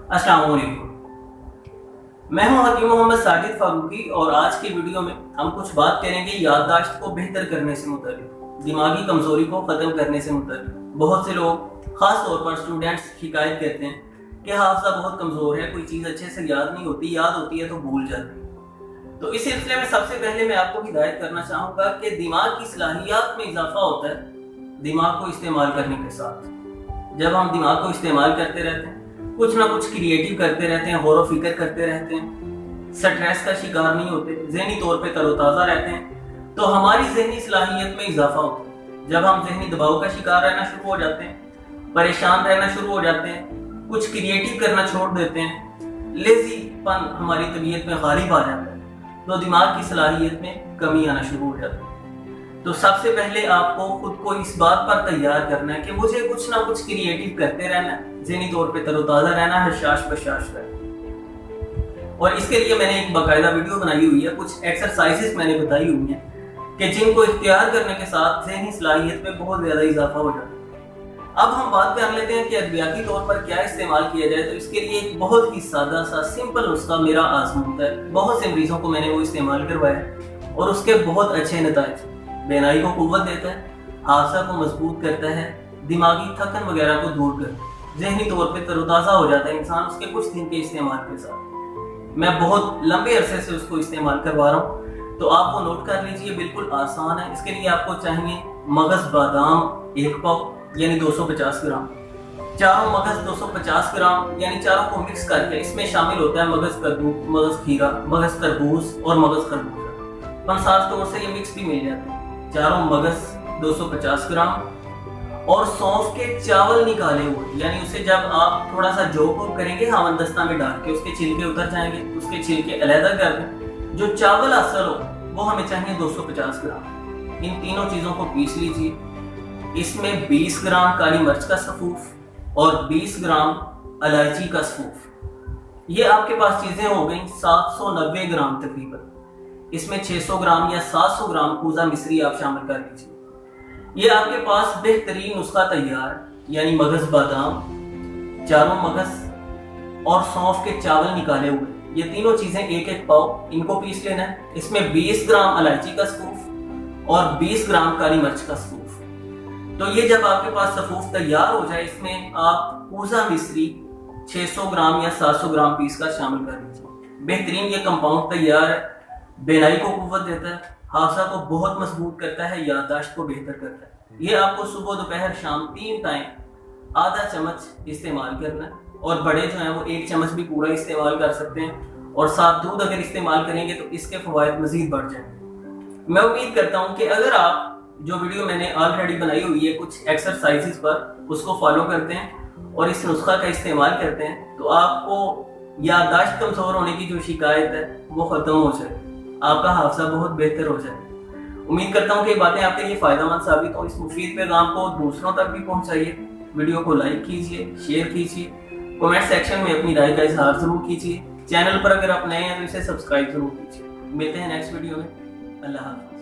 अस्सलाम वालेकुम। मैं हूं हकीम मोहम्मद साजिद फारूकी और आज की वीडियो में हम कुछ बात करेंगे याददाश्त को बेहतर करने से मुताल्लिक, दिमागी कमजोरी को खत्म करने से मुताल्लिक। बहुत से लोग, खास तौर पर स्टूडेंट्स, शिकायत करते हैं कि हाफजा बहुत कमजोर है, कोई चीज अच्छे से याद नहीं होती, याद होती है तो भूल जाती है। तो इस सिलसिले में सबसे पहले मैं आपको हिदायत करना चाहूंगा कि दिमाग की सलाहियत में इजाफा होता है दिमाग को इस्तेमाल करने के साथ। जब हम दिमाग को इस्तेमाल करते रहते हैं, कुछ ना कुछ क्रिएटिव करते रहते हैं, गौर व फिक्र करते रहते हैं, स्ट्रेस का शिकार नहीं होते, जहनी तौर पे तरोताज़ा रहते हैं, तो हमारी जहनी सलाहियत में इजाफा होता है। जब हम जहनी दबाव का शिकार रहना शुरू हो जाते हैं, परेशान रहना शुरू हो जाते हैं, कुछ क्रिएटिव करना छोड़ देते हैं, लेजीपन हमारी तबीयत में गालिब आ जाता है, तो दिमाग की सलाहियत में कमी आना शुरू हो जाती है। तो सबसे पहले आपको खुद को इस बात पर तैयार करना है कि मुझे कुछ ना कुछ क्रिएटिव करते रहना है, ज़हनी तौर पे तरोताज़ा रहना है, हशाश बशाश रहना। और इसके लिए मैंने एक बाकायदा वीडियो बनाई हुई है, कुछ एक्सरसाइजेस मैंने बताई हुई हैं कि जिनको इख्तियार करने के साथ ज़हनी सलाहियत में बहुत ज़्यादा इजाफा हो जाता है। अब हम बात कर लेते हैं कि अद्वियाती तौर पर क्या इस्तेमाल किया जाए। तो इसके लिए एक बहुत ही सादा सा सिंपल नुस्खा मेरा आजमाता है, बहुत से मरीजों को मैंने वो इस्तेमाल करवाया और उसके बहुत अच्छे नतीजे। बेनाई को कुव्वत देता है, हादसा को मजबूत करता है, दिमागी थकन वगैरह को दूर करता है, जहनी तौर पे तरोताज़ा हो जाता है इंसान उसके कुछ दिन के इस्तेमाल के साथ। मैं बहुत लंबे अरसे से उसको इस्तेमाल करवा रहा हूँ, तो आप वो नोट कर लीजिए, बिल्कुल आसान है। इसके लिए आपको चाहिए मगज बादाम 1 पाव यानी 250 ग्राम, चारों मगज 250 ग्राम यानी चारों को मिक्स करके इसमें शामिल होता है मगज कद्दू, मगज खीरा, मगज तरबूज और मगज खरबूजा। पंसार स्टोर से ये मिक्स भी मिल जाते हैं। चारों मगज 250 ग्राम और सौंफ के चावल निकाले हुए, यानी उसे जब आप थोड़ा सा जोक करेंगे हमदस्ता में डाल के उसके छिलके उतर जाएंगे, उसके छिलके अलहदा कर दें। जो चावल असल हो वो हमें चाहिए 250 ग्राम। इन तीनों चीज़ों को पीस लीजिए। इसमें 20 ग्राम काली मिर्च का सफूफ और 20 ग्राम इलायची का सफूफ। ये आपके पास चीज़ें हो गई 790 ग्राम तकरीबन। इसमें 600 ग्राम या 700 ग्राम कूजा मिश्री आप शामिल कर लीजिए। ये आपके पास बेहतरीन नुस्खा तैयार, यानी मगज बादाम, चारों मगज और सौंफ के चावल निकाले हुए, ये तीनों चीजें 1-1 पाव, इनको पीस लेना है। इसमें 20 ग्राम इलायची का सफूफ और 20 ग्राम काली मिर्च का सफूफ। तो ये जब आपके पास सफूफ तैयार हो जाए, इसमें आप कूजा मिश्री 600 ग्राम या 700 ग्राम पीस का शामिल कर लीजिए। बेहतरीन ये कंपाउंड तैयार है। बेनाई को कुव्वत देता है, हादसा को बहुत मजबूत करता है, याददाश्त को बेहतर करता है। ये आपको सुबह दोपहर शाम 3 टाइम आधा चम्मच इस्तेमाल करना है, और बड़े जो हैं वो 1 चम्मच भी पूरा इस्तेमाल कर सकते हैं, और साथ दूध अगर इस्तेमाल करेंगे तो इसके फवायद मजीद बढ़ जाएंगे। मैं उम्मीद करता हूँ कि अगर आप जो वीडियो मैंने ऑलरेडी बनाई हुई है कुछ एक्सरसाइजेस पर, उसको फॉलो करते हैं और इस नुस्खा का इस्तेमाल करते हैं, तो आपको याददाश्त कमजोर होने की जो शिकायत है वो खत्म हो जाए, आपका हादसा बहुत बेहतर हो जाए। उम्मीद करता हूँ कि ये बातें आपके लिए फायदेमंद साबित हो। इस मुफीद पैगाम को दूसरों तक भी पहुँचाइए। वीडियो को लाइक कीजिए, शेयर कीजिए, कमेंट सेक्शन में अपनी राय का इजहार जरूर कीजिए। चैनल पर अगर आप नए हैं तो इसे सब्सक्राइब जरूर कीजिए। मिलते हैं नेक्स्ट वीडियो में। अल्लाह हाफ़िज़।